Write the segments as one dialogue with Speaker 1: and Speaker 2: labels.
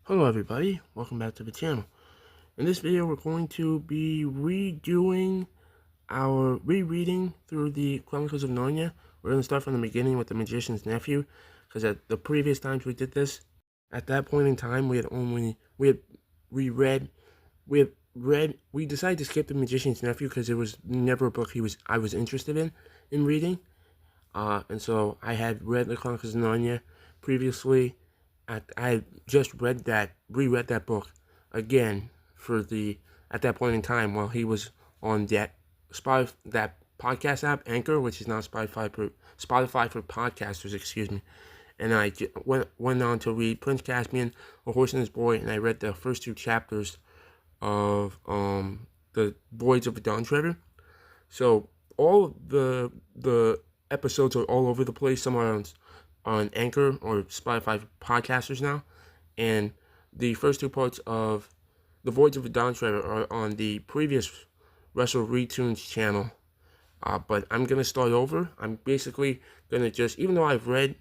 Speaker 1: Hello everybody, welcome back to the channel. In this video we're going to be rereading through the Chronicles of Narnia. We're going to start from the beginning with the Magician's Nephew, because at the previous times we did this, at that point in time we decided to skip the Magician's Nephew because it was never a book I was interested in reading. And so I had read the Chronicles of Narnia previously. I just reread that book again at that point in time while he was on that podcast app, Anchor, which is now Spotify for podcasters, excuse me. And I went on to read Prince Caspian, A Horse and His Boy, and I read the first two chapters of the Voyage of the Dawn Treader. So all the episodes are all over the place. Some are on Anchor or Spotify podcasters now, and the first two parts of The Voyage of the Dawn Treader are on the previous Wrestle Retunes channel. But I'm gonna start over. I'm basically gonna just, even though I've read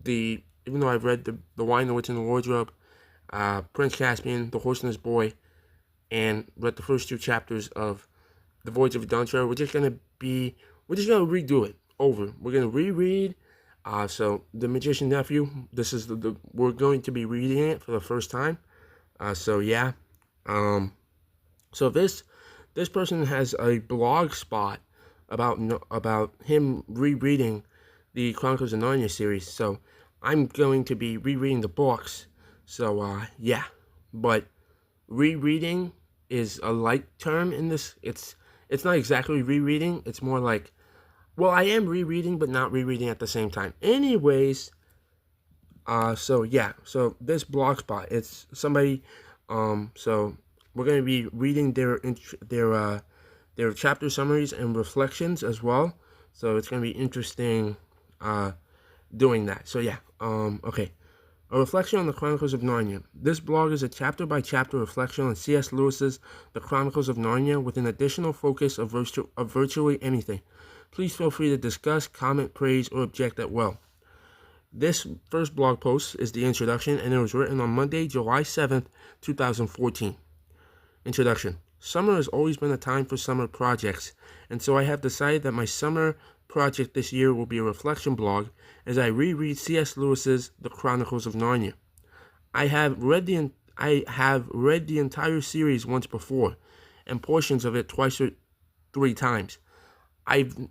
Speaker 1: the Wine, the Witch, and the Wardrobe, Prince Caspian, The Horse and His Boy, and read the first two chapters of The Voyage of the Dawn Treader, we're just gonna redo it over. We're gonna reread. So the Magician's Nephew, this is we're going to be reading it for the first time. So yeah. So this person has a blog spot about him rereading the Chronicles of Narnia series. So I'm going to be rereading the books. So yeah, but rereading is a light term in this. It's not exactly rereading. It's more like, well, I am rereading, but not rereading at the same time. Anyways, so yeah, so this blog spot, it's somebody, so we're going to be reading their chapter summaries and reflections as well. So it's going to be interesting, doing that. So yeah, okay. A reflection on the Chronicles of Narnia. This blog is a chapter-by-chapter reflection on C.S. Lewis's The Chronicles of Narnia with an additional focus of virtually anything. Please feel free to discuss, comment, praise, or object at will. This first blog post is the introduction, and it was written on Monday, July 7th, 2014. Introduction. Summer has always been a time for summer projects, and so I have decided that my summer project this year will be a reflection blog as I reread C.S. Lewis's The Chronicles of Narnia. I have read the entire series once before, and portions of it twice or three times.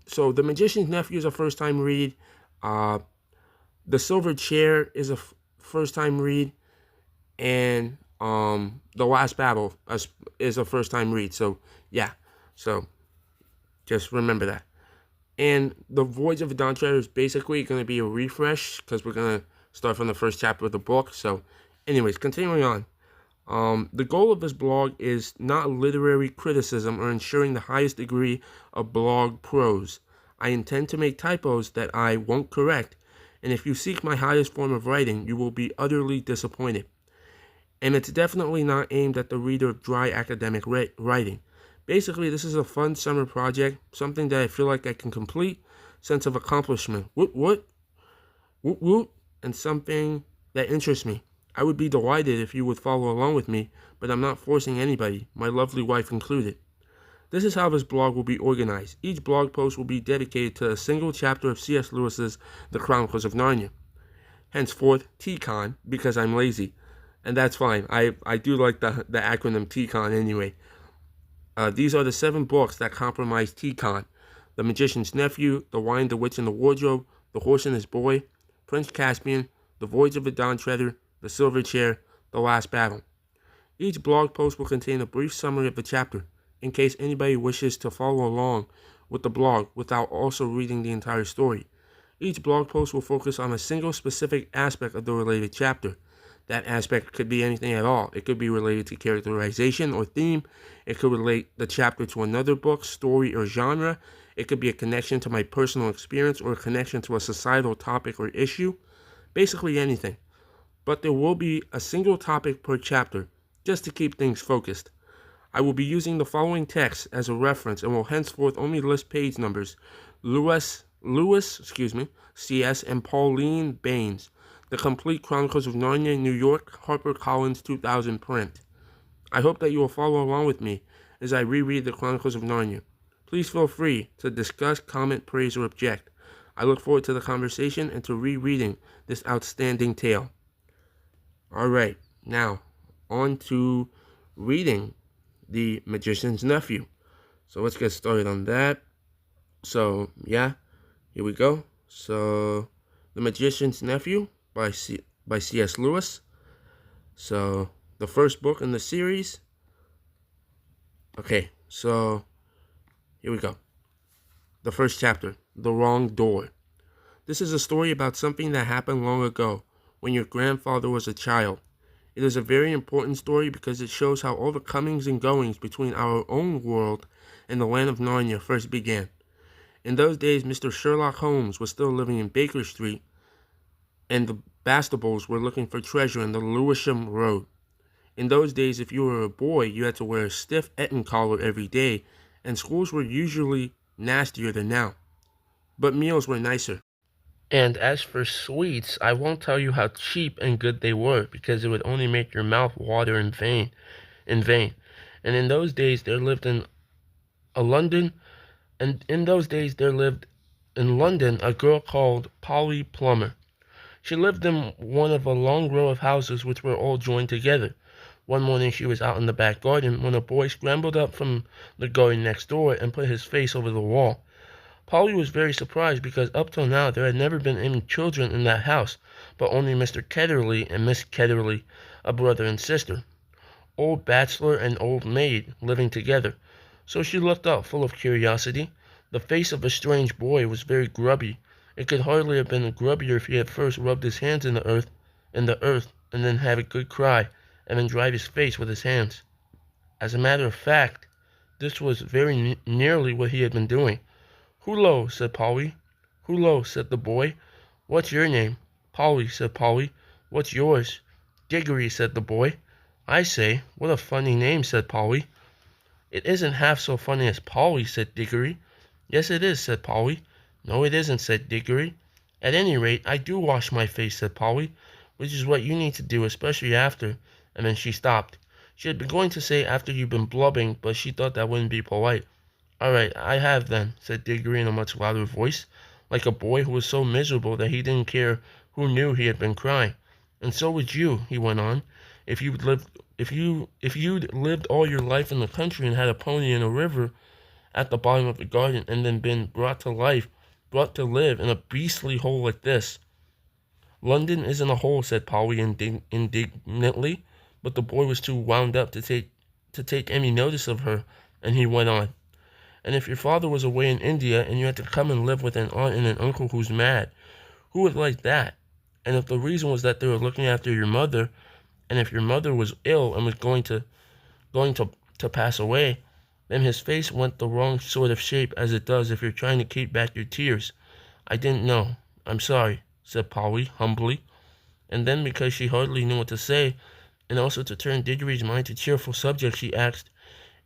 Speaker 1: So The Magician's Nephew is a first-time read. The Silver Chair is a first-time read, and The Last Battle is a first-time read. So yeah, so just remember that. And The Voyage of the Dawn Treader is basically going to be a refresh because we're going to start from the first chapter of the book. So anyways, continuing on. The goal of this blog is not literary criticism or ensuring the highest degree of blog prose. I intend to make typos that I won't correct, and if you seek my highest form of writing, you will be utterly disappointed. And it's definitely not aimed at the reader of dry academic writing. Basically, this is a fun summer project, something that I feel like I can complete, sense of accomplishment, woot, and something that interests me. I would be delighted if you would follow along with me, but I'm not forcing anybody, my lovely wife included. This is how this blog will be organized. Each blog post will be dedicated to a single chapter of C.S. Lewis's The Chronicles of Narnia. Henceforth, TCON, because I'm lazy. And that's fine. I do like the acronym TCON anyway. These are the 7 books that comprise TCON. The Magician's Nephew, The Wine, the Witch, and the Wardrobe, The Horse and His Boy, Prince Caspian, The Voyage of the Dawn Treader, The Silver Chair, The Last Battle. Each blog post will contain a brief summary of the chapter, in case anybody wishes to follow along with the blog without also reading the entire story. Each blog post will focus on a single specific aspect of the related chapter. That aspect could be anything at all. It could be related to characterization or theme. It could relate the chapter to another book, story, or genre. It could be a connection to my personal experience or a connection to a societal topic or issue. Basically anything. But there will be a single topic per chapter, just to keep things focused. I will be using the following text as a reference and will henceforth only list page numbers. Lewis, C.S., and Pauline Baines. The Complete Chronicles of Narnia, New York, HarperCollins 2000 print. I hope that you will follow along with me as I reread the Chronicles of Narnia. Please feel free to discuss, comment, praise, or object. I look forward to the conversation and to rereading this outstanding tale. Alright, now on to reading The Magician's Nephew. So let's get started on that. So, yeah, here we go. So, The Magician's Nephew by C.S. Lewis. So, the first book in the series. Okay, so here we go. The first chapter, The Wrong Door. This is a story about something that happened long ago, when your grandfather was a child. It is a very important story because it shows how all the comings and goings between our own world and the land of Narnia first began. In those days, Mr. Sherlock Holmes was still living in Baker Street, and the Bastables were looking for treasure in the Lewisham Road. In those days, if you were a boy, you had to wear a stiff Eton collar every day, and schools were usually nastier than now. But meals were nicer. And as for sweets, I won't tell you how cheap and good they were, because it would only make your mouth water in vain. And in those days there lived in London a girl called Polly Plummer. She lived in one of a long row of houses which were all joined together. One morning she was out in the back garden when a boy scrambled up from the garden next door and put his face over the wall. Polly was very surprised because up till now there had never been any children in that house, but only Mr. Ketterley and Miss Ketterley, a brother and sister, old bachelor and old maid, living together. So she looked up full of curiosity. The face of a strange boy was very grubby. It could hardly have been grubbier if he had first rubbed his hands in the earth, and then had a good cry, and then dried his face with his hands. As a matter of fact, this was very nearly what he had been doing. "Hullo," said Polly. "Hullo," said the boy. "What's your name?" "Polly," said Polly. "What's yours?" "Digory," said the boy. "I say, what a funny name," said Polly. "It isn't half so funny as Polly," said Digory. "Yes, it is," said Polly. "No, it isn't," said Digory. "At any rate, I do wash my face," said Polly, "which is what you need to do, especially after—" and then she stopped. She had been going to say after you've been blubbing, but she thought that wouldn't be polite. "All right, I have then," said Digory in a much louder voice, like a boy who was so miserable that he didn't care who knew he had been crying. "And so would you," he went on, if you'd lived all your life in the country and had a pony in a river at the bottom of the garden, and then been brought to live in a beastly hole like this." "London isn't a hole," said Polly indignantly, but the boy was too wound up to take any notice of her, and he went on. "And if your father was away in India, and you had to come and live with an aunt and an uncle who's mad, who would like that? And if the reason was that they were looking after your mother, and if your mother was ill and was going to pass away, then his face went the wrong sort of shape, as it does if you're trying to keep back your tears. I didn't know. I'm sorry," said Polly, humbly. And then, because she hardly knew what to say, and also to turn Digory's mind to cheerful subjects, she asked,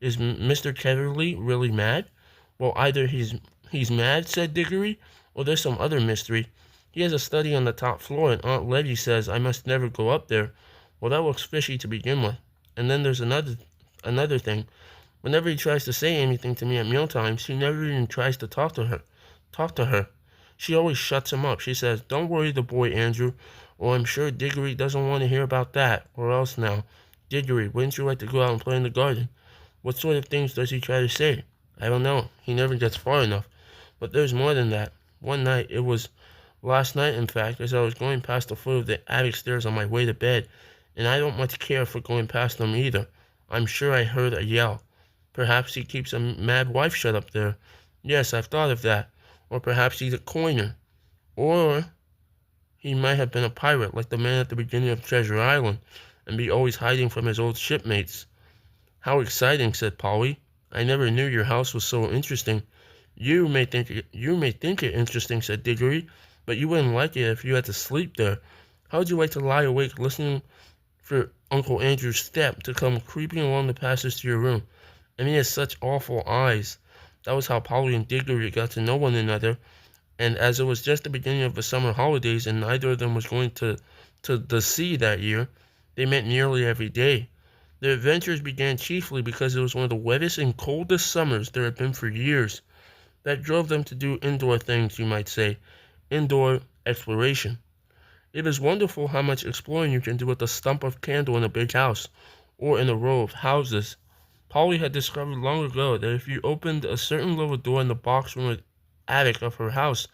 Speaker 1: "Is Mr. Ketterley really mad?" "Well, either he's mad," said Digory, "or there's some other mystery. He has a study on the top floor, and Aunt Letty says I must never go up there. Well, that looks fishy to begin with. And then there's another thing. Whenever he tries to say anything to me at mealtimes, he never even tries to talk to her. She always shuts him up. She says, 'Don't worry the boy, Andrew,' or 'I'm sure Digory doesn't want to hear about that,' or else now, 'Digory, wouldn't you like to go out and play in the garden?' What sort of things does he try to say? I don't know. He never gets far enough. But there's more than that. One night, it was last night, in fact, as I was going past the foot of the attic stairs on my way to bed, and I don't much care for going past them either, I'm sure I heard a yell. Perhaps he keeps a mad wife shut up there. Yes, I've thought of that. Or perhaps he's a coiner. Or he might have been a pirate, like the man at the beginning of Treasure Island, and be always hiding from his old shipmates." "How exciting," said Polly. "I never knew your house was so interesting." You may think it interesting," said Digory, "but you wouldn't like it if you had to sleep there. How would you like to lie awake listening for Uncle Andrew's step to come creeping along the passage to your room? And he has such awful eyes." That was how Polly and Digory got to know one another, and as it was just the beginning of the summer holidays, and neither of them was going to to the sea that year. They met nearly every day. Their adventures began chiefly because it was one of the wettest and coldest summers there had been for years. That drove them to do indoor things, you might say, indoor exploration. It is wonderful how much exploring you can do with a stump of candle in a big house, or in a row of houses. Polly had discovered long ago that if you opened a certain little door in the box room or attic of her house,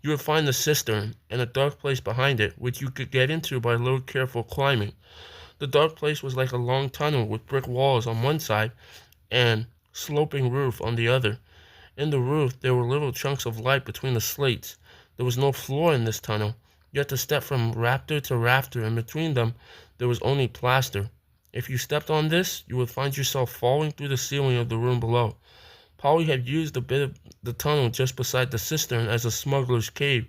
Speaker 1: you would find the cistern, and a dark place behind it, which you could get into by a little careful climbing. The dark place was like a long tunnel with brick walls on one side and sloping roof on the other. In the roof there were little chunks of light between the slates. There was no floor in this tunnel. You had to step from rafter to rafter, and between them there was only plaster. If you stepped on this, you would find yourself falling through the ceiling of the room below. Polly had used a bit of the tunnel just beside the cistern as a smuggler's cave.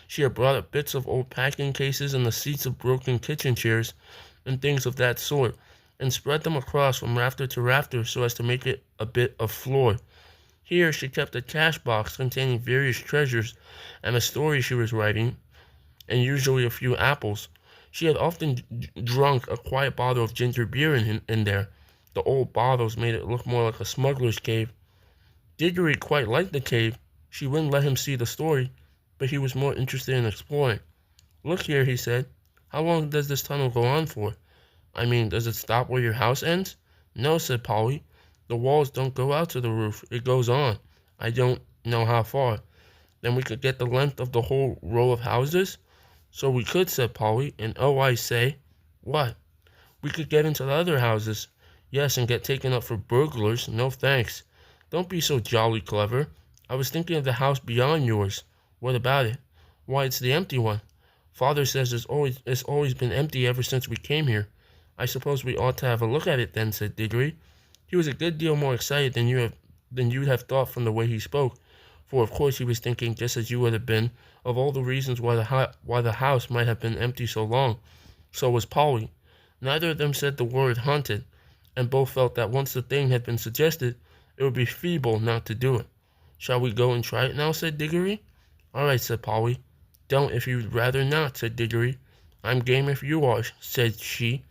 Speaker 1: She had brought up bits of old packing cases and the seats of broken kitchen chairs and things of that sort, and spread them across from rafter to rafter so as to make it a bit of floor. Here she kept a cash box containing various treasures and a story she was writing, and usually a few apples. She had often drunk a quiet bottle of ginger beer in there. The old bottles made it look more like a smuggler's cave. Digory quite liked the cave. She wouldn't let him see the story, but he was more interested in exploring. "Look here," he said. "How long does this tunnel go on for? I mean, does it stop where your house ends?" "No," said Polly. "The walls don't go out to the roof. It goes on. I don't know how far." "Then we could get the length of the whole row of houses?" "So we could," said Polly. "And oh, I say." "What?" "We could get into the other houses." "Yes, and get taken up for burglars. No thanks." "Don't be so jolly clever. I was thinking of the house beyond yours." "What about it?" "Why, it's the empty one. Father says it's always been empty ever since we came here." "I suppose we ought to have a look at it then," said Digory. He was a good deal more excited than you'd have thought from the way he spoke, for of course he was thinking, just as you would have been, of all the reasons why the house might have been empty so long. So was Polly. Neither of them said the word haunted, and both felt that once the thing had been suggested, it would be feeble not to do it. "Shall we go and try it now?" said Digory. "All right," said Polly. "Don't if you'd rather not," said Digory. "I'm game if you are," said she.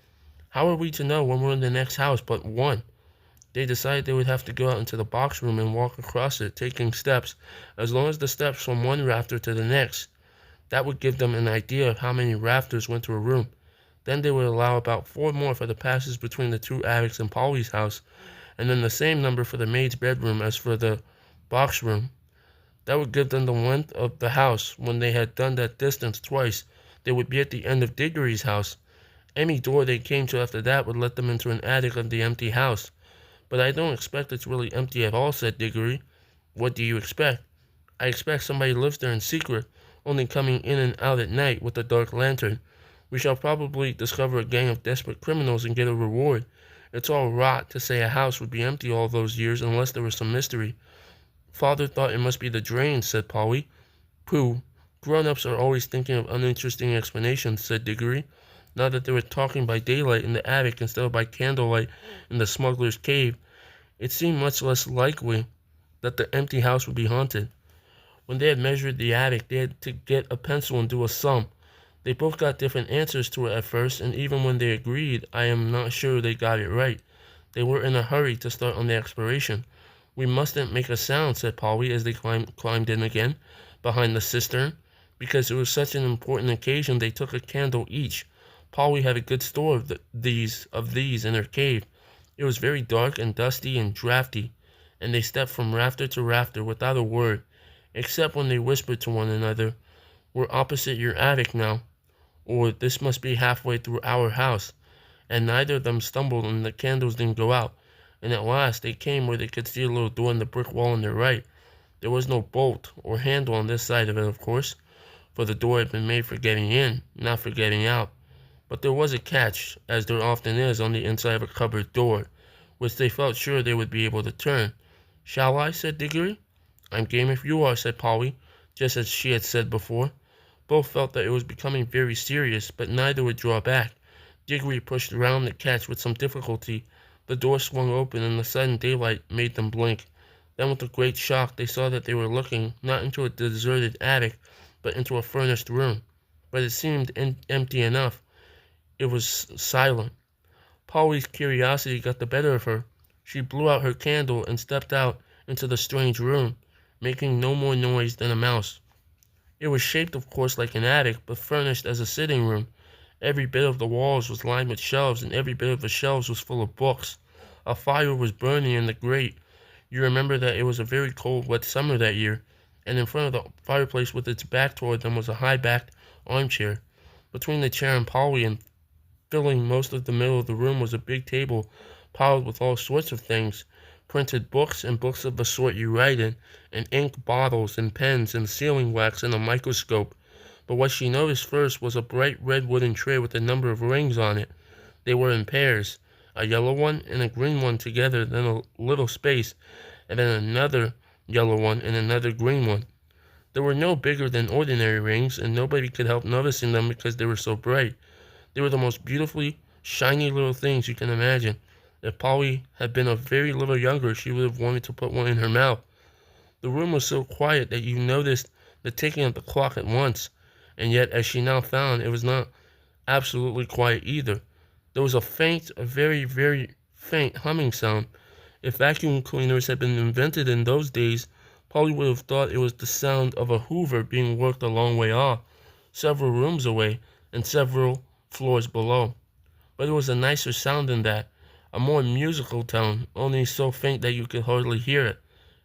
Speaker 1: "How are we to know when we're in the next house but one?" They decided they would have to go out into the box room and walk across it, taking steps, as long as the steps from one rafter to the next. That would give them an idea of how many rafters went to a room. Then they would allow about 4 more for the passage between the 2 attics and Polly's house, and then the same number for the maid's bedroom as for the box room. That would give them the length of the house. When they had done that distance twice, they would be at the end of Digory's house. Any door they came to after that would let them into an attic of the empty house. "But I don't expect it's really empty at all," said Digory. "What do you expect?" "I expect somebody lives there in secret, only coming in and out at night with a dark lantern. We shall probably discover a gang of desperate criminals and get a reward. It's all rot to say a house would be empty all those years unless there was some mystery." "Father thought it must be the drains," said Polly. "Pooh! Grown-ups are always thinking of uninteresting explanations," said Digory. Now that they were talking by daylight in the attic instead of by candlelight in the smuggler's cave, it seemed much less likely that the empty house would be haunted. When they had measured the attic, they had to get a pencil and do a sum. They both got different answers to it at first, and even when they agreed, I am not sure they got it right. They were in a hurry to start on the exploration. "We mustn't make a sound," said Polly as they climbed in again, behind the cistern. Because it was such an important occasion, they took a candle each. Polly had a good store of these in her cave. It was very dark and dusty and draughty, and they stepped from rafter to rafter without a word, except when they whispered to one another, "We're opposite your attic now," or "This must be halfway through our house," and neither of them stumbled and the candles didn't go out, and at last they came where they could see a little door in the brick wall on their right. There was no bolt or handle on this side of it, of course, for the door had been made for getting in, not for getting out. But there was a catch, as there often is on the inside of a cupboard door, which they felt sure they would be able to turn. "Shall I?" said Digory. "I'm game if you are," said Polly, just as she had said before. Both felt that it was becoming very serious, but neither would draw back. Digory pushed round the catch with some difficulty. The door swung open, and the sudden daylight made them blink. Then with a great shock they saw that they were looking, not into a deserted attic, but into a furnished room. but it seemed empty enough. It was silent. Polly's curiosity got the better of her. She blew out her candle and stepped out into the strange room, making no more noise than a mouse. It was shaped, of course, like an attic, but furnished as a sitting room. Every bit of the walls was lined with shelves, and every bit of the shelves was full of books. A fire was burning in the grate. You remember that it was a very cold, wet summer that year, and in front of the fireplace with its back toward them was a high-backed armchair. Between the chair and Polly, and filling most of the middle of the room, was a big table piled with all sorts of things, printed books and books of the sort you write in, and ink bottles and pens and sealing wax and a microscope. But what she noticed first was a bright red wooden tray with a number of rings on it. They were in pairs, a yellow one and a green one together, then a little space, and then another yellow one and another green one. They were no bigger than ordinary rings, and nobody could help noticing them because they were so bright. They were the most beautifully shiny little things you can imagine. If Polly had been a very little younger, she would have wanted to put one in her mouth. The room was so quiet that you noticed the ticking of the clock at once, and yet, as she now found, it was not absolutely quiet either. There was a very, very faint humming sound. If vacuum cleaners had been invented in those days, Polly would have thought it was the sound of a hoover being worked a long way off, several rooms away, and several floors below. But it was a nicer sound than that, a more musical tone, only so faint that you could hardly hear it.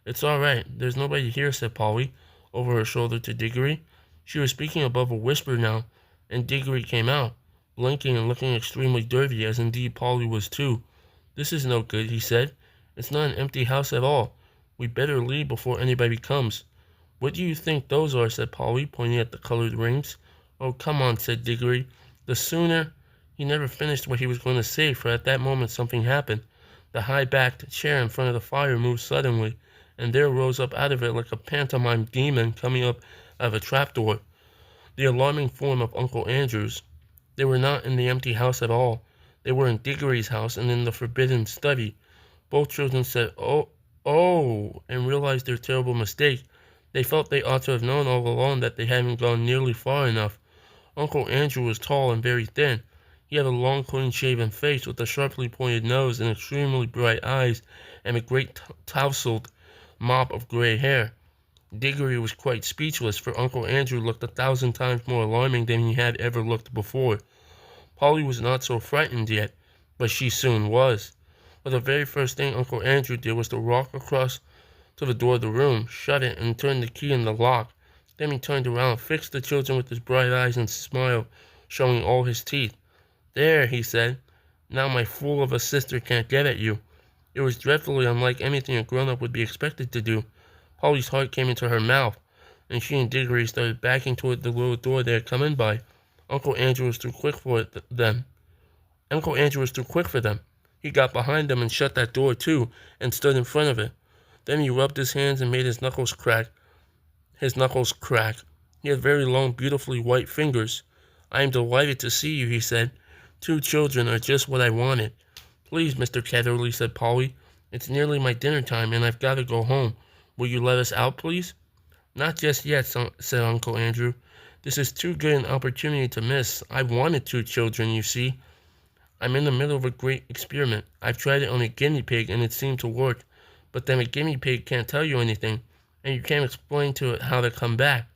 Speaker 1: "It's all right, there's nobody here," said Polly, over her shoulder to Digory. She was speaking above a whisper now, and Digory came out, blinking and looking extremely dirty, as indeed Polly was too. "This is no good," he said. "It's not an empty house at all. We'd better leave before anybody comes." "What do you think those are?" said Polly, pointing at the colored rings. "Oh, come on," said Digory. "The sooner—" He never finished what he was going to say, for at that moment something happened. The high-backed chair in front of the fire moved suddenly, and there rose up out of it like a pantomime demon coming up out of a trapdoor, the alarming form of Uncle Andrew's. They were not in the empty house at all. They were in Digory's house and in the forbidden study. Both children said, "Oh, oh," and realized their terrible mistake. They felt they ought to have known all along that they hadn't gone nearly far enough. Uncle Andrew was tall and very thin. He had a long, clean-shaven face with a sharply pointed nose and extremely bright eyes and a great tousled mop of gray hair. Digory was quite speechless, for Uncle Andrew looked 1,000 times more alarming than he had ever looked before. Polly was not so frightened yet, but she soon was. For the very first thing Uncle Andrew did was to walk across to the door of the room, shut it, and turn the key in the lock. Then he turned around, fixed the children with his bright eyes, and smiled, showing all his teeth. "There," he said, "now my fool of a sister can't get at you." It was dreadfully unlike anything a grown-up would be expected to do. Polly's heart came into her mouth, and she and Digory started backing toward the little door they had come in by. Uncle Andrew was too quick for them. He got behind them and shut that door too, and stood in front of it. Then he rubbed his hands and made his knuckles crack. He had very long, beautifully white fingers. "I am delighted to see you," he said. "2 children are just what I wanted." "Please, Mr. Ketterly," said Polly. "It's nearly my dinner time, and I've got to go home. Will you let us out, please?" "Not just yet," said Uncle Andrew. "This is too good an opportunity to miss. I've wanted 2 children, you see. I'm in the middle of a great experiment. I've tried it on a guinea pig, and it seemed to work. But then a guinea pig can't tell you anything, and you can't explain to it how to come back."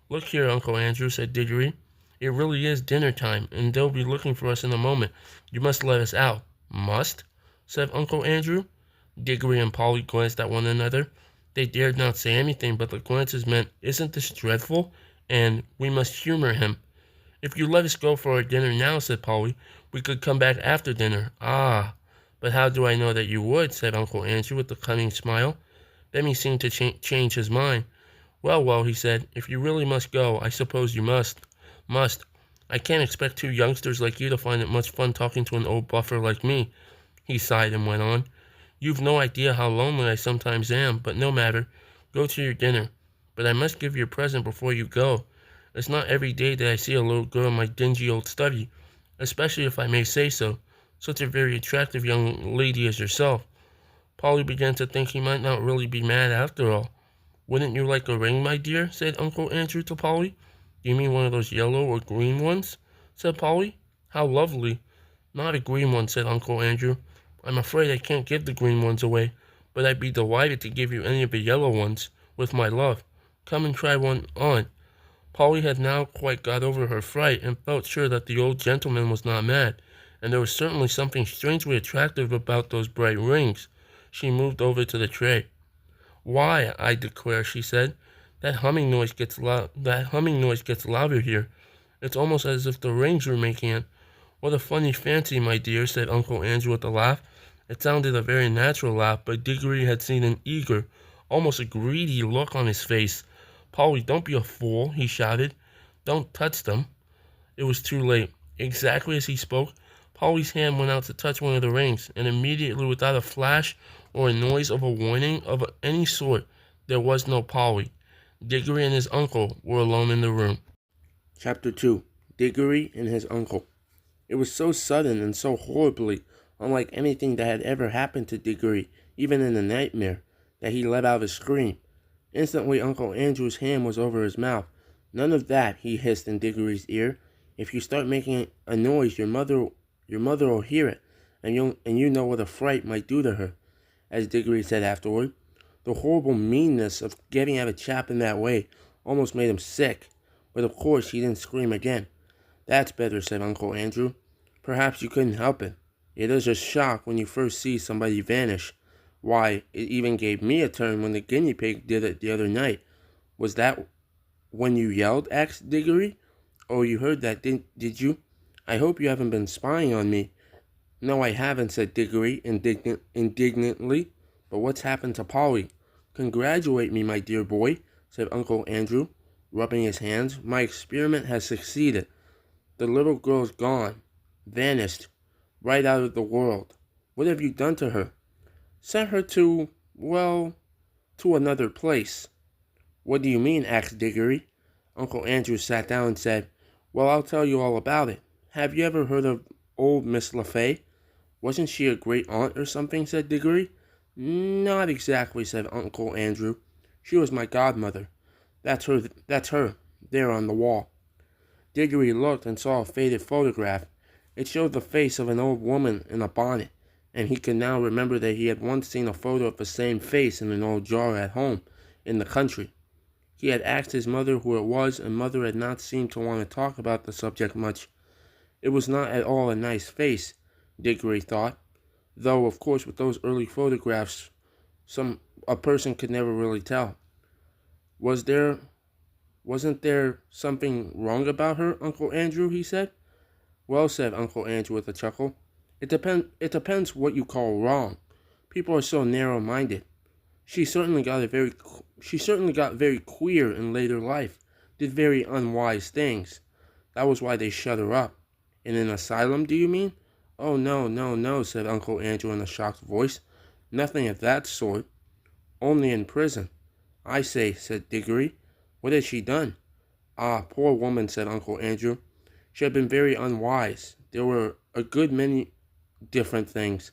Speaker 1: "Look here, Uncle Andrew," said Digory. "It really is dinner time, and they'll be looking for us in a moment. You must let us out." "Must?" said Uncle Andrew. Digory and Polly glanced at one another. They dared not say anything, but the glances meant, "Isn't this dreadful?" and "We must humor him." "If you let us go for our dinner now," said Polly, "we could come back after dinner." "Ah, but how do I know that you would?" said Uncle Andrew with a cunning smile. Then he seemed to change his mind. Well, he said, "if you really must go, I suppose you must. I can't expect 2 youngsters like you to find it much fun talking to an old buffer like me." He sighed and went on, "You've no idea how lonely I sometimes am, but no matter. Go to your dinner. But I must give you a present before you go. It's not every day that I see a little girl in my dingy old study, especially, if I may say so, such a very attractive young lady as yourself." Polly began to think he might not really be mad after all. "Wouldn't you like a ring, my dear?" said Uncle Andrew to Polly. Do you mean one of those yellow or green ones? Said Polly. How lovely. Not a green one, said Uncle Andrew. I'm afraid I can't give the green ones away, but I'd be delighted to give you any of the yellow ones, with my love. Come and try one on. Polly had now quite got over her fright and felt sure that the old gentleman was not mad, and there was certainly something strangely attractive about those bright rings. She moved over to the tray. Why, I declare, she said, that humming noise gets louder here. It's almost as if the rings were making it. What a funny fancy, my dear, said Uncle Andrew with a laugh. It sounded a very natural laugh, but Digory had seen an eager, almost a greedy look on his face. Polly, don't be a fool, he shouted. Don't touch them. It was too late. Exactly as he spoke, Polly's hand went out to touch one of the rings, and immediately, without a flash or a noise of a warning of any sort, there was no Polly. Digory and his uncle were alone in the room. Chapter 2. Digory and his uncle. It was so sudden and so horribly unlike anything that had ever happened to Digory, even in a nightmare, that he let out a scream. Instantly Uncle Andrew's hand was over his mouth. None of that, he hissed in Digory's ear. If you start making a noise, your mother will hear it, and you know what a fright might do to her. As Digory said afterward, the horrible meanness of getting at a chap in that way almost made him sick. But of course he didn't scream again. That's better, said Uncle Andrew. Perhaps you couldn't help it. It is a shock when you first see somebody vanish. Why, it even gave me a turn when the guinea pig did it the other night. Was that when you yelled? Asked Digory. Oh, you heard that, did you? I hope you haven't been spying on me. No, I haven't, said Digory indignantly. But what's happened to Polly? Congratulate me, my dear boy, said Uncle Andrew, rubbing his hands. My experiment has succeeded. The little girl's gone. Vanished. Right out of the world. What have you done to her? Sent her to another place. What do you mean? Asked Digory. Uncle Andrew sat down and said, Well, I'll tell you all about it. Have you ever heard of old Miss LaFay? Wasn't she a great aunt or something? Said Digory. Not exactly, said Uncle Andrew. She was my godmother. That's her, there on the wall. Digory looked and saw a faded photograph. It showed the face of an old woman in a bonnet, and he could now remember that he had once seen a photo of the same face in an old jar at home in the country. He had asked his mother who it was, and Mother had not seemed to want to talk about the subject much. It was not at all a nice face, Digory thought, though, of course, with those early photographs, a person could never really tell. Wasn't there something wrong about her, Uncle Andrew? He said. Well, said Uncle Andrew with a chuckle, it depends what you call wrong. People are so narrow-minded. She certainly got very queer in later life, did very unwise things. That was why they shut her up. In an asylum, do you mean? Oh, no, said Uncle Andrew in a shocked voice. Nothing of that sort. Only in prison. I say, said Digory. What had she done? Ah, poor woman, said Uncle Andrew. She had been very unwise. There were a good many different things.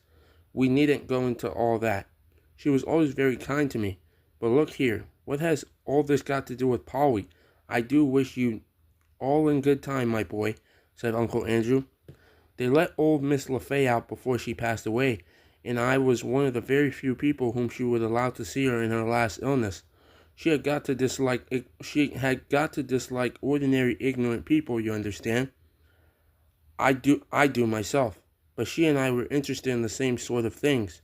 Speaker 1: We needn't go into all that. She was always very kind to me. But look here, what has all this got to do with Polly? I do wish you all in good time, my boy, said Uncle Andrew. They let old Miss LaFay out before she passed away, and I was one of the very few people whom she would allow to see her in her last illness. She had got to dislike ordinary ignorant people, you understand. I do myself, but she and I were interested in the same sort of things.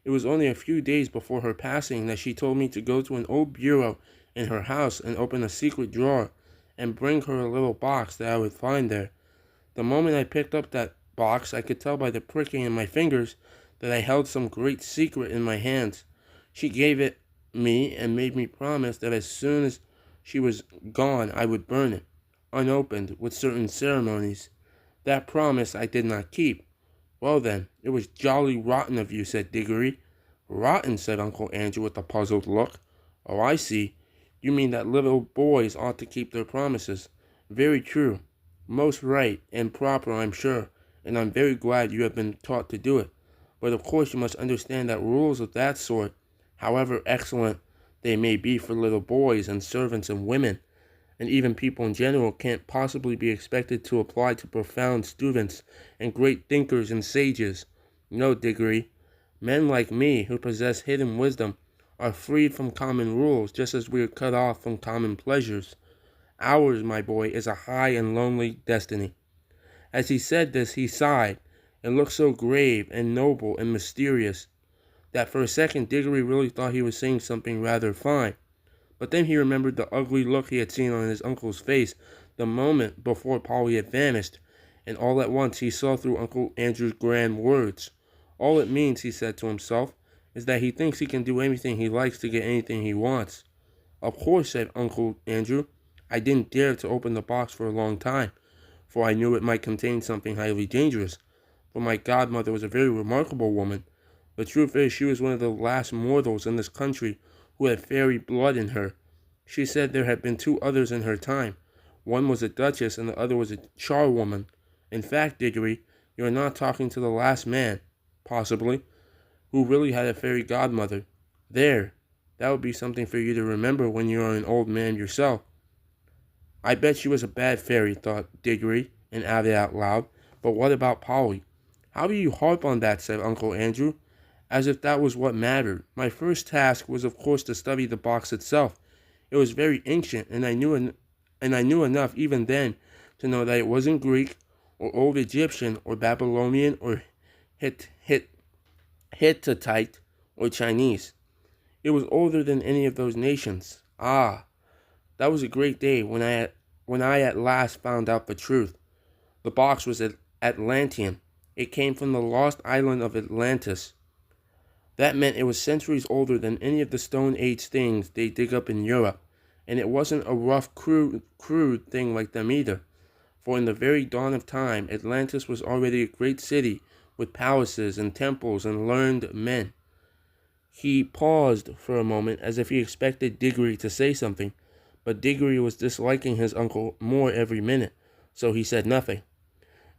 Speaker 1: It was only a few days before her passing that she told me to go to an old bureau in her house and open a secret drawer and bring her a little box that I would find there. The moment I picked up that box, I could tell by the pricking in my fingers that I held some great secret in my hands. She gave it me and made me promise that as soon as she was gone I would burn it, unopened, with certain ceremonies. That promise I did not keep. Well then, it was jolly rotten of you, said Digory. Rotten, said Uncle Andrew with a puzzled look. Oh, I see. You mean that little boys ought to keep their promises. Very true. Most right and proper, I'm sure, and I'm very glad you have been taught to do it. But of course you must understand that rules of that sort, however excellent they may be for little boys and servants and women, and even people in general can't possibly be expected to apply to profound students and great thinkers and sages. No, Digory. Men like me, who possess hidden wisdom, are freed from common rules just as we are cut off from common pleasures. Ours, my boy, is a high and lonely destiny. As he said this, he sighed, and looked so grave and noble and mysterious that for a second Digory really thought he was saying something rather fine. But then he remembered the ugly look he had seen on his uncle's face the moment before Polly had vanished, and all at once he saw through Uncle Andrew's grand words. All it means, he said to himself, is that he thinks he can do anything he likes to get anything he wants. Of course, said Uncle Andrew, I didn't dare to open the box for a long time, for I knew it might contain something highly dangerous. For my godmother was a very remarkable woman. The truth is, she was one of the last mortals in this country who had fairy blood in her. She said there had been two others in her time. One was a duchess and the other was a charwoman. In fact, Digory, you are not talking to the last man, possibly, who really had a fairy godmother. There, that would be something for you to remember when you are an old man yourself. I bet she was a bad fairy, thought Digory, and added out loud, but what about Polly? How do you harp on that, said Uncle Andrew, as if that was what mattered. My first task was of course to study the box itself. It was very ancient, and I knew enough even then to know that it wasn't Greek, or Old Egyptian, or Babylonian, or Hittite, or Chinese. It was older than any of those nations. Ah, that was a great day when I at last found out the truth. The box was Atlantean. It came from the lost island of Atlantis. That meant it was centuries older than any of the Stone Age things they dig up in Europe, and it wasn't a rough, crude thing like them either. For in the very dawn of time, Atlantis was already a great city with palaces and temples and learned men. He paused for a moment as if he expected Digory to say something, but Digory was disliking his uncle more every minute, so he said nothing.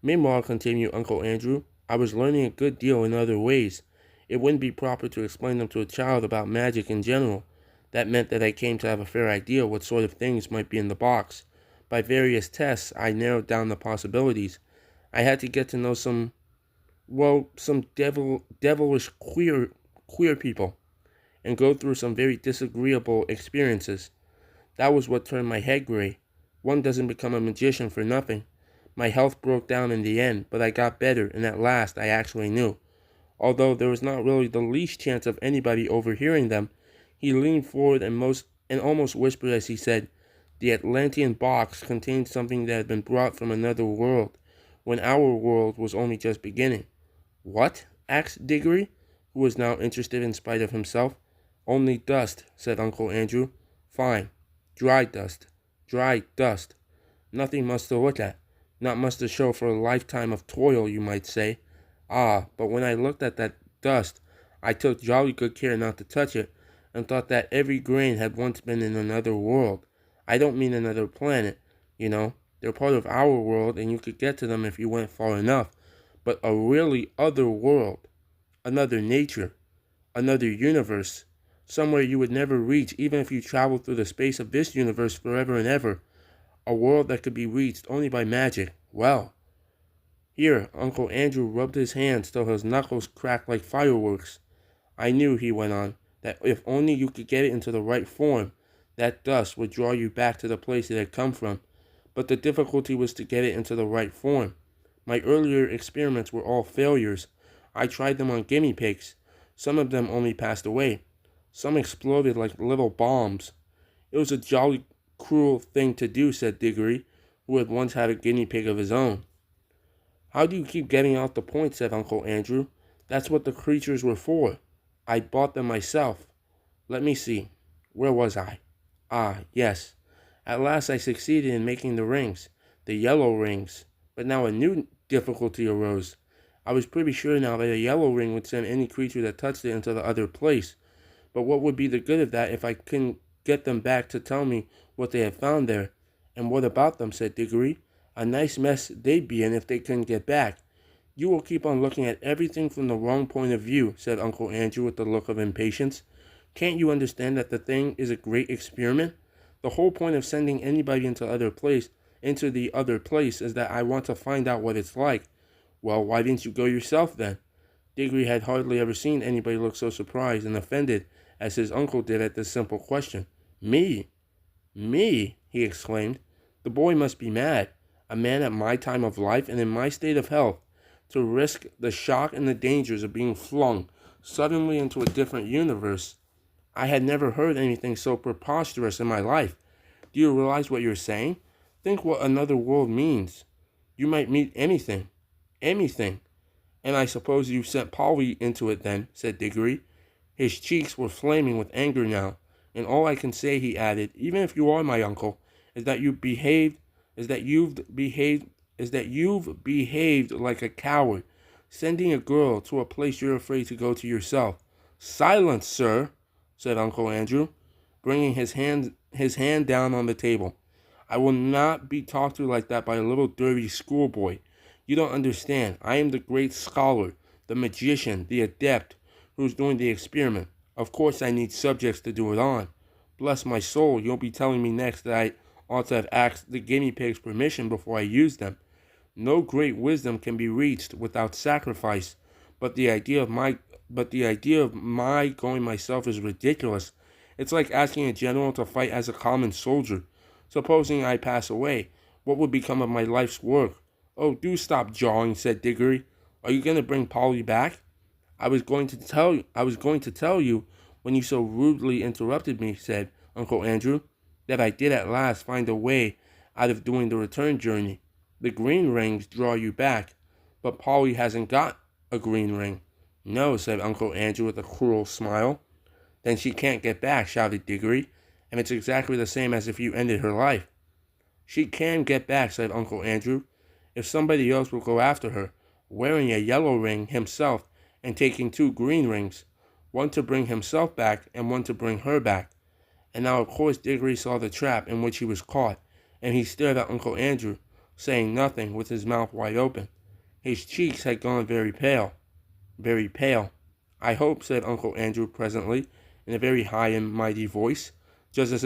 Speaker 1: Meanwhile, continued Uncle Andrew, I was learning a good deal in other ways. It wouldn't be proper to explain them to a child about magic in general. That meant that I came to have a fair idea what sort of things might be in the box. By various tests, I narrowed down the possibilities. I had to get to know some devilish queer people, and go through some very disagreeable experiences. That was what turned my head gray. One doesn't become a magician for nothing. My health broke down in the end, but I got better, and at last I actually knew. Although there was not really the least chance of anybody overhearing them, he leaned forward and almost whispered as he said, the Atlantean box contained something that had been brought from another world, when our world was only just beginning. What? Asked Digory, who was now interested in spite of himself. Only dust, said Uncle Andrew. Fine. Dry dust. Dry dust. Nothing much to look at. Not much to show for a lifetime of toil, you might say. Ah, but when I looked at that dust, I took jolly good care not to touch it, and thought that every grain had once been in another world. I don't mean another planet, you know. They're part of our world, and you could get to them if you went far enough. But a really other world, another nature, another universe, somewhere you would never reach even if you traveled through the space of this universe forever and ever. A world that could be reached only by magic. Well, here, Uncle Andrew rubbed his hands till his knuckles cracked like fireworks. I knew, he went on, that if only you could get it into the right form, that dust would draw you back to the place it had come from. But the difficulty was to get it into the right form. My earlier experiments were all failures. I tried them on guinea pigs. Some of them only passed away. Some exploded like little bombs. It was a jolly cruel thing to do, said Digory, who had once had a guinea pig of his own. How do you keep getting out the point, said Uncle Andrew. That's what the creatures were for. I bought them myself. Let me see. Where was I? Ah, yes. At last I succeeded in making the rings, the yellow rings. But now a new difficulty arose. I was pretty sure now that a yellow ring would send any creature that touched it into the other place. But what would be the good of that if I couldn't get them back to tell me what they had found there? And what about them, said Digory. A nice mess they'd be in if they couldn't get back. You will keep on looking at everything from the wrong point of view, said Uncle Andrew with a look of impatience. Can't you understand that the thing is a great experiment? The whole point of sending anybody into the other place is that I want to find out what it's like. Well, why didn't you go yourself then? Digory had hardly ever seen anybody look so surprised and offended as his uncle did at this simple question. Me? Me? He exclaimed. The boy must be mad. A man at my time of life and in my state of health, to risk the shock and the dangers of being flung suddenly into a different universe. I had never heard anything so preposterous in my life. Do you realize what you're saying? Think what another world means. You might meet anything. Anything. And I suppose you sent Polly into it then, said Digory. His cheeks were flaming with anger now, and all I can say, he added, even if you are my uncle, is that you've behaved like a coward, sending a girl to a place you're afraid to go to yourself. Silence, sir, said Uncle Andrew, bringing his hand down on the table. I will not be talked to like that by a little dirty schoolboy. You don't understand. I am the great scholar, the magician, the adept, who's doing the experiment. Of course I need subjects to do it on. Bless my soul, you'll be telling me next that I ought to have asked the guinea pigs permission before I used them. No great wisdom can be reached without sacrifice, but the idea of my going myself is ridiculous. It's like asking a general to fight as a common soldier. Supposing I pass away, what would become of my life's work? Oh, do stop jawing, said Digory. Are you going to bring Polly back? I was going to tell you when you so rudely interrupted me, said Uncle Andrew, that I did at last find a way out of doing the return journey. The green rings draw you back, but Polly hasn't got a green ring. No, said Uncle Andrew with a cruel smile. Then she can't get back, shouted Digory, and it's exactly the same as if you ended her life. She can get back, said Uncle Andrew, if somebody else will go after her, wearing a yellow ring himself and taking 2 green rings, one to bring himself back and one to bring her back. And now of course Digory saw the trap in which he was caught, and he stared at Uncle Andrew, saying nothing with his mouth wide open. His cheeks had gone very pale. Very pale. I hope, said Uncle Andrew presently, in a very high and mighty voice, just as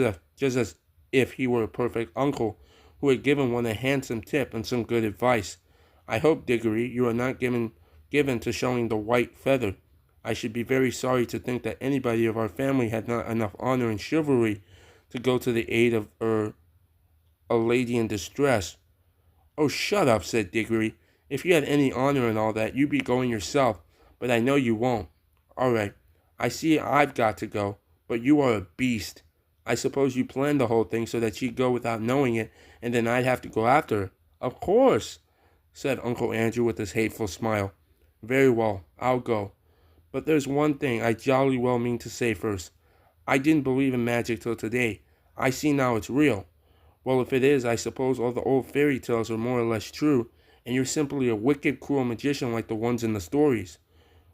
Speaker 1: if he were a perfect uncle who had given one a handsome tip and some good advice. I hope, Digory, you are not given to showing the white feather. I should be very sorry to think that anybody of our family had not enough honor and chivalry to go to the aid of a lady in distress. Oh, shut up, said Digory. If you had any honor and all that, you'd be going yourself, but I know you won't. All right, I see I've got to go, but you are a beast. I suppose you planned the whole thing so that she'd go without knowing it, and then I'd have to go after her. Of course, said Uncle Andrew with his hateful smile. Very well, I'll go. But there's one thing I jolly well mean to say first. I didn't believe in magic till today. I see now it's real. Well, if it is, I suppose all the old fairy tales are more or less true, and you're simply a wicked, cruel magician like the ones in the stories.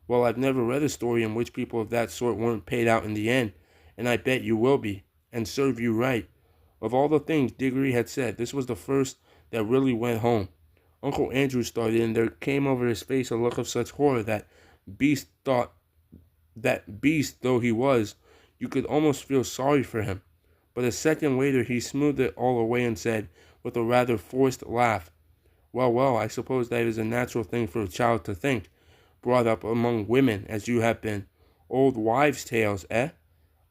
Speaker 1: Well, I've never read a story in which people of that sort weren't paid out in the end, and I bet you will be, and serve you right. Of all the things Digory had said, this was the first that really went home. Uncle Andrew started, and there came over his face a look of such horror that beast though he was, you could almost feel sorry for him. But a second later he smoothed it all away and said, with a rather forced laugh, well, I suppose that is a natural thing for a child to think, brought up among women as you have been. Old wives' tales, eh?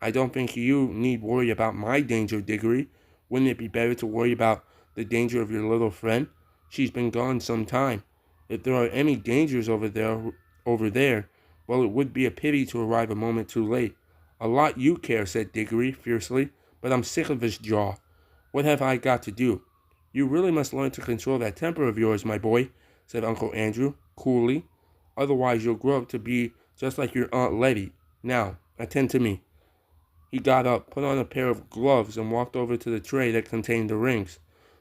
Speaker 1: I don't think you need worry about my danger, Digory. Wouldn't it be better to worry about the danger of your little friend? She's been gone some time. If there are any dangers over there, well, it would be a pity to arrive a moment too late. A lot you care, said Digory fiercely, but I'm sick of this jaw. What have I got to do? You really must learn to control that temper of yours, my boy, said Uncle Andrew, coolly. Otherwise you'll grow up to be just like your Aunt Letty. Now, attend to me. He got up, put on a pair of gloves, and walked over to the tray that contained the rings.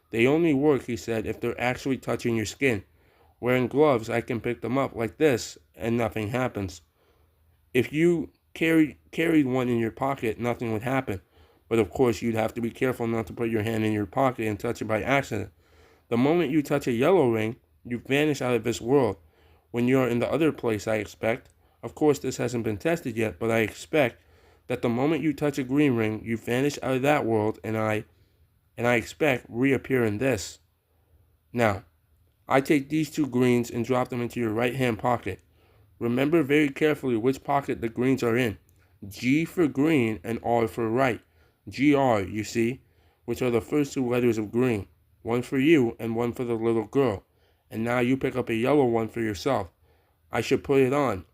Speaker 1: They only work, he said, if they're actually touching your skin. Wearing gloves, I can pick them up like this, and nothing happens. If you carried one in your pocket, nothing would happen. But of course, you'd have to be careful not to put your hand in your pocket and touch it by accident. The moment you touch a yellow ring, you vanish out of this world. When you're in the other place, I expect. Of course, this hasn't been tested yet, but I expect, that the moment you touch a green ring, you vanish out of that world, and I expect reappear in this. Now, I take these 2 greens and drop them into your right-hand pocket. Remember very carefully which pocket the greens are in. G for green and R for right. GR, you see, which are the first 2 letters of green. One for you and one for the little girl. And now you pick up a yellow one for yourself. I should put it on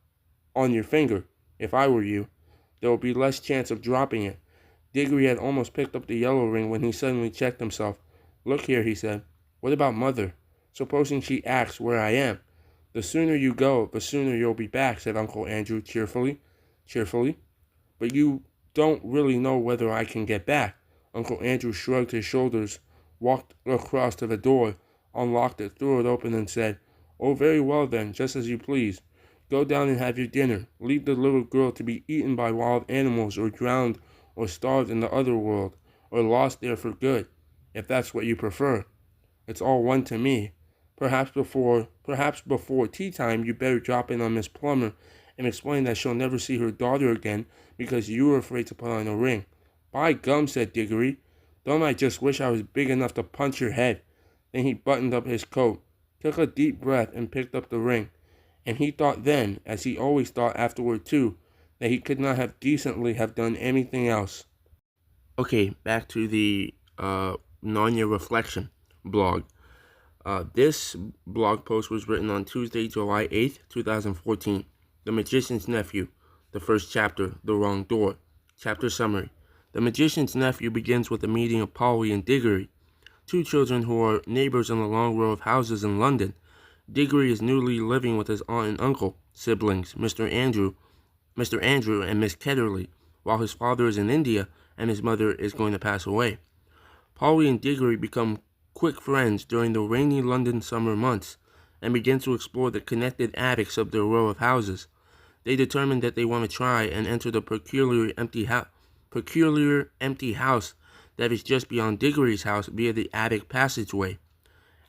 Speaker 1: your finger, if I were you. There will be less chance of dropping it. Digory had almost picked up the yellow ring when he suddenly checked himself. Look here, he said. What about Mother? Supposing she asks where I am? The sooner you go, the sooner you'll be back, said Uncle Andrew cheerfully. But you don't really know whether I can get back. Uncle Andrew shrugged his shoulders, walked across to the door, unlocked it, threw it open, and said, Oh, very well then, just as you please. Go down and have your dinner. Leave the little girl to be eaten by wild animals, or drowned, or starved in the other world, or lost there for good, if that's what you prefer. It's all one to me. Perhaps before tea time, you better drop in on Miss Plummer and explain that she'll never see her daughter again because you were afraid to put on a ring. By gum, said Digory. Don't I just wish I was big enough to punch your head? Then he buttoned up his coat, took a deep breath, and picked up the ring. And he thought then, as he always thought afterward too, that he could not have decently have done anything else. Okay, back to the Narnia Reflection blog. This blog post was written on Tuesday, July 8th, 2014. The Magician's Nephew, the first chapter, The Wrong Door. Chapter summary. The Magician's Nephew begins with a meeting of Polly and Digory, 2 children who are neighbors in a long row of houses in London. Digory is newly living with his aunt and uncle, siblings, Mr. Andrew and Miss Ketterley, while his father is in India and his mother is going to pass away. Polly and Digory become quick friends during the rainy London summer months and begin to explore the connected attics of their row of houses. They determine that they want to try and enter the peculiar empty house that is just beyond Digory's house via the attic passageway.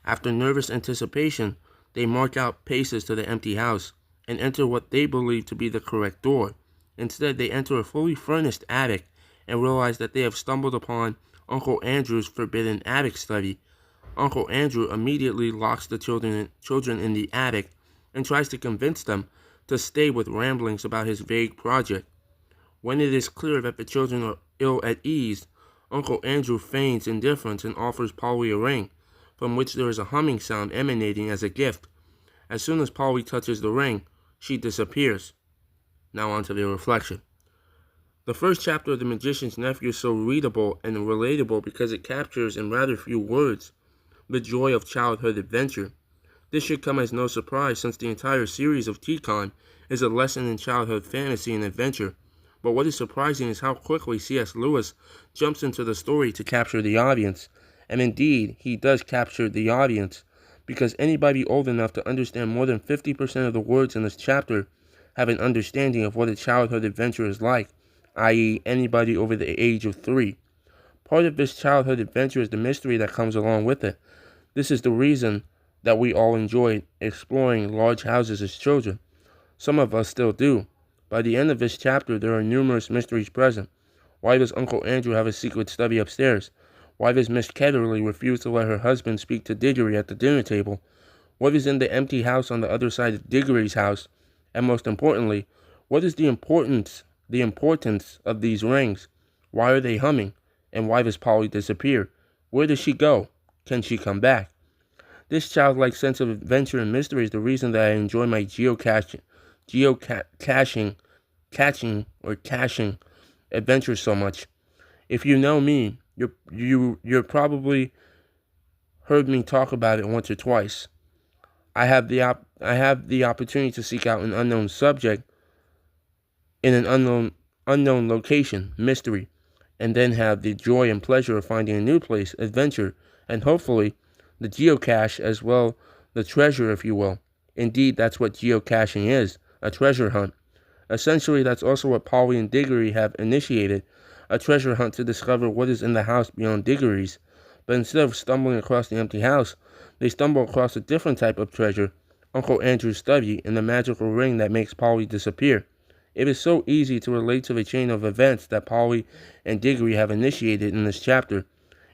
Speaker 1: After nervous anticipation, they mark out paces to the empty house and enter what they believe to be the correct door. Instead, they enter a fully furnished attic and realize that they have stumbled upon Uncle Andrew's forbidden attic study. Uncle Andrew immediately locks the children in the attic and tries to convince them to stay with ramblings about his vague project. When it is clear that the children are ill at ease, Uncle Andrew feigns indifference and offers Polly a ring, from which there is a humming sound emanating as a gift. As soon as Polly touches the ring, she disappears. Now on to the reflection. The first chapter of The Magician's Nephew is so readable and relatable because it captures in rather few words the joy of childhood adventure. This should come as no surprise since the entire series of Tea-Con is a lesson in childhood fantasy and adventure. But what is surprising is how quickly C.S. Lewis jumps into the story to capture the audience. And indeed, he does capture the audience, because anybody old enough to understand more than 50% of the words in this chapter have an understanding of what a childhood adventure is like, i.e. anybody over the age of 3. Part of this childhood adventure is the mystery that comes along with it. This is the reason that we all enjoyed exploring large houses as children. Some of us still do. By the end of this chapter, there are numerous mysteries present. Why does Uncle Andrew have a secret study upstairs? Why does Miss Ketterley refuse to let her husband speak to Digory at the dinner table? What is in the empty house on the other side of Digory's house? And most importantly, what is the importance of these rings? Why are they humming? And why does Polly disappear? Where does she go? Can she come back? This childlike sense of adventure and mystery is the reason that I enjoy my caching adventures so much. If you know me, you're probably heard me talk about it once or twice. I have the opportunity to seek out an unknown subject in an unknown location, mystery, and then have the joy and pleasure of finding a new place, adventure, and hopefully the geocache as well, the treasure, if you will. Indeed, that's what geocaching is, a treasure hunt. Essentially, that's also what Polly and Digory have initiated, a treasure hunt to discover what is in the house beyond Digory's. But instead of stumbling across the empty house, they stumble across a different type of treasure, Uncle Andrew's study and the magical ring that makes Polly disappear. It is so easy to relate to the chain of events that Polly and Digory have initiated in this chapter.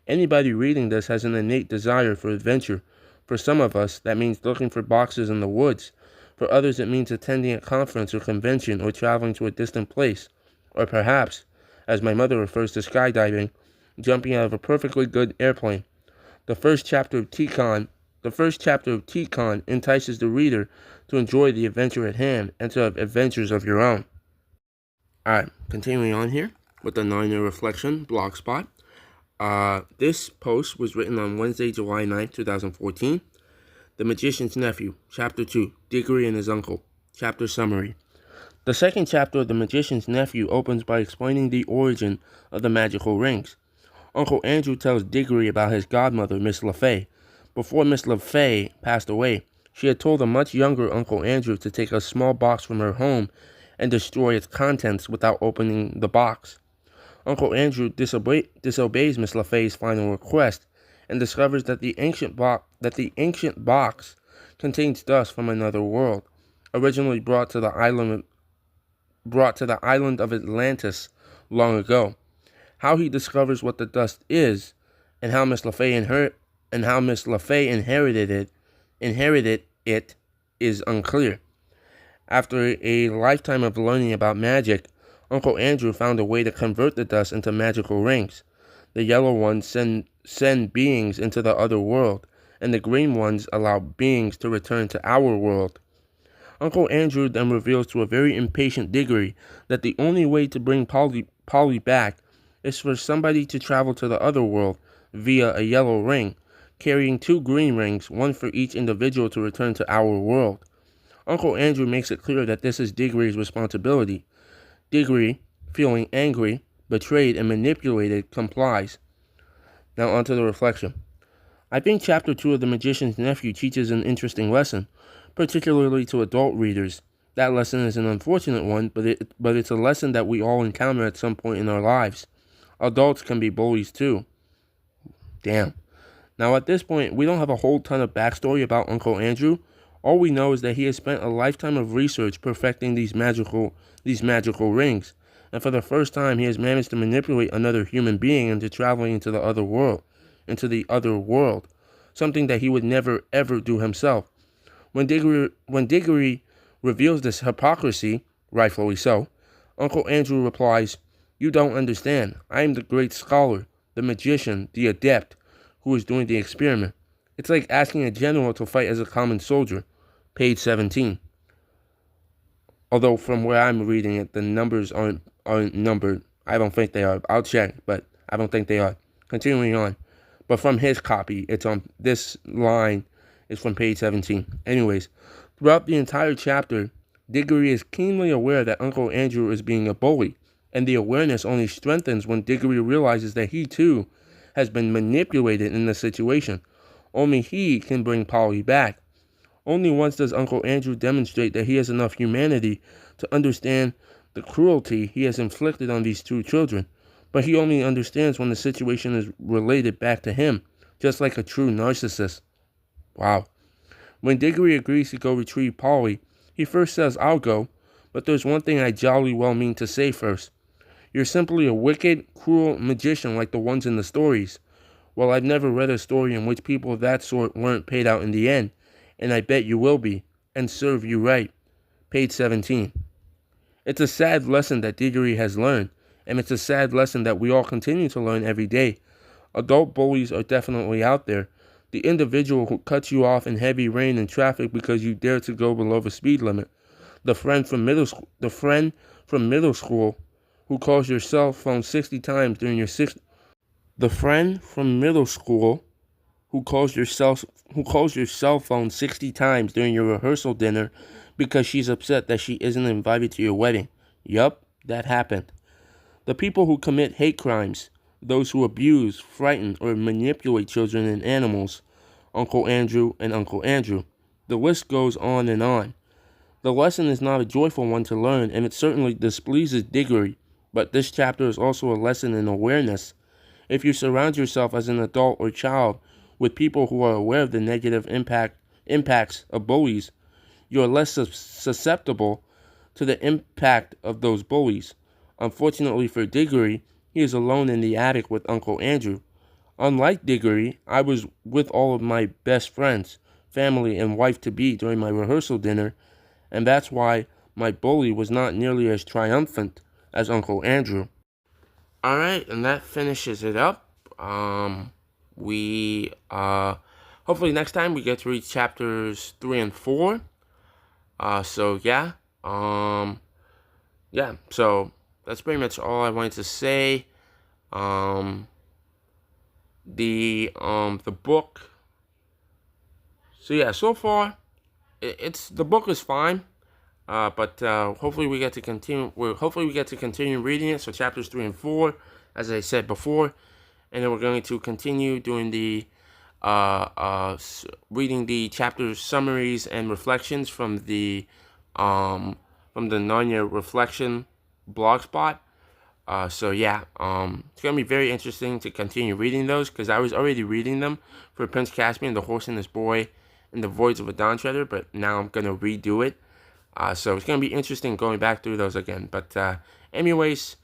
Speaker 1: Anybody reading this has an innate desire for adventure. For some of us, that means looking for boxes in the woods. For others, it means attending a conference or convention or traveling to a distant place. Or perhaps, as my mother refers to skydiving, jumping out of a perfectly good airplane. The first chapter of T-Con entices the reader to enjoy the adventure at hand and to have adventures of your own. Alright, continuing on here with the 9-year reflection blogspot. This post was written on Wednesday, July 9th, 2014. The Magician's Nephew, Chapter 2, Digory and His Uncle. Chapter Summary. The second chapter of The Magician's Nephew opens by explaining the origin of the magical rings. Uncle Andrew tells Digory about his godmother, Miss LaFay. Before Miss LaFay passed away, she had told a much younger Uncle Andrew to take a small box from her home and destroy its contents without opening the box. Uncle Andrew disobeys Miss LaFay's final request and discovers that the ancient box contains dust from another world, originally brought to the island of Atlantis long ago. How he discovers what the dust is, and how Miss LaFay inherited it is unclear. After a lifetime of learning about magic, Uncle Andrew found a way to convert the dust into magical rings. The yellow ones send beings into the other world, and the green ones allow beings to return to our world. Uncle Andrew then reveals to a very impatient Digory that the only way to bring Polly back is for somebody to travel to the other world via a yellow ring, carrying 2 green rings, one for each individual to return to our world. Uncle Andrew makes it clear that this is Digory's responsibility. Digory, feeling angry, betrayed, and manipulated, complies. Now onto the reflection. I think Chapter 2 of The Magician's Nephew teaches an interesting lesson, particularly to adult readers. That lesson is an unfortunate one, but it's a lesson that we all encounter at some point in our lives. Adults can be bullies too. Damn. Now at this point, we don't have a whole ton of backstory about Uncle Andrew. All we know is that he has spent a lifetime of research perfecting these magical rings, and for the first time he has managed to manipulate another human being into traveling into the other world, something that he would never ever do himself. When Digory reveals this hypocrisy, rightfully so, Uncle Andrew replies, "You don't understand. I am the great scholar, the magician, the adept, who is doing the experiment. It's like asking a general to fight as a common soldier." Page 17. Although from where I'm reading it, the numbers aren't numbered. I don't think they are. I'll check, but I don't think they are. Continuing on. But from his copy, it's on this line is from page 17. Anyways, throughout the entire chapter, Digory is keenly aware that Uncle Andrew is being a bully, and the awareness only strengthens when Digory realizes that he too has been manipulated in the situation. Only he can bring Polly back. Only once does Uncle Andrew demonstrate that he has enough humanity to understand the cruelty he has inflicted on these 2 children, but he only understands when the situation is related back to him, just like a true narcissist. Wow. When Digory agrees to go retrieve Polly, he first says, "I'll go, but there's one thing I jolly well mean to say first. You're simply a wicked, cruel magician like the ones in the stories. Well, I've never read a story in which people of that sort weren't paid out in the end, and I bet you will be, and serve you right." Page 17. It's a sad lesson that Digory has learned, and it's a sad lesson that we all continue to learn every day. Adult bullies are definitely out there. The individual who cuts you off in heavy rain and traffic because you dare to go below the speed limit. The friend from middle school who calls your cell phone 60 times during your The friend from middle school who calls your cell phone 60 times during your rehearsal dinner because she's upset that she isn't invited to your wedding. Yup, that happened. The people who commit hate crimes, those who abuse, frighten, or manipulate children and animals, Uncle Andrew and Uncle Andrew. The list goes on and on. The lesson is not a joyful one to learn, and it certainly displeases Digory, but this chapter is also a lesson in awareness. If you surround yourself as an adult or child with people who are aware of the negative impacts of bullies, you are less susceptible to the impact of those bullies. Unfortunately for Digory, he is alone in the attic with Uncle Andrew. Unlike Digory, I was with all of my best friends, family, and wife-to-be during my rehearsal dinner, and that's why my bully was not nearly as triumphant as Uncle Andrew. Alright, and that finishes it up. We hopefully next time we get to read chapters 3 and 4. So yeah. Yeah, so that's pretty much all I wanted to say. The book. So yeah, so far it's the book is fine. But hopefully we get to continue. Hopefully we get to continue reading it. So chapters 3 and 4, as I said before, and then we're going to continue doing the reading the chapter summaries and reflections from the Narnia Reflection blogspot. So yeah, it's gonna be very interesting to continue reading those because I was already reading them for Prince Caspian, The Horse and His Boy, and The Voids of a Dawn Treader, but now I'm gonna redo it. So it's gonna be interesting going back through those again. But anyways,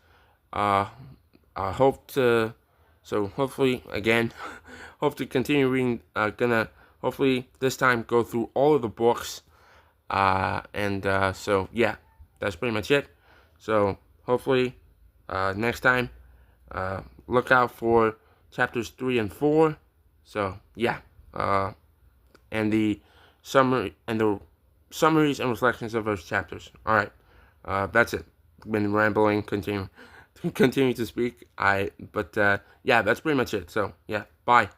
Speaker 1: I hope to. So hopefully again, hope to continue reading. Gonna hopefully this time go through all of the books. So yeah, that's pretty much it. So hopefully next time, look out for chapters 3 and 4. So yeah, and the summary and the summaries and reflections of those chapters. All right, that's it. Been rambling. Continue to speak. Yeah, that's pretty much it. So yeah, bye.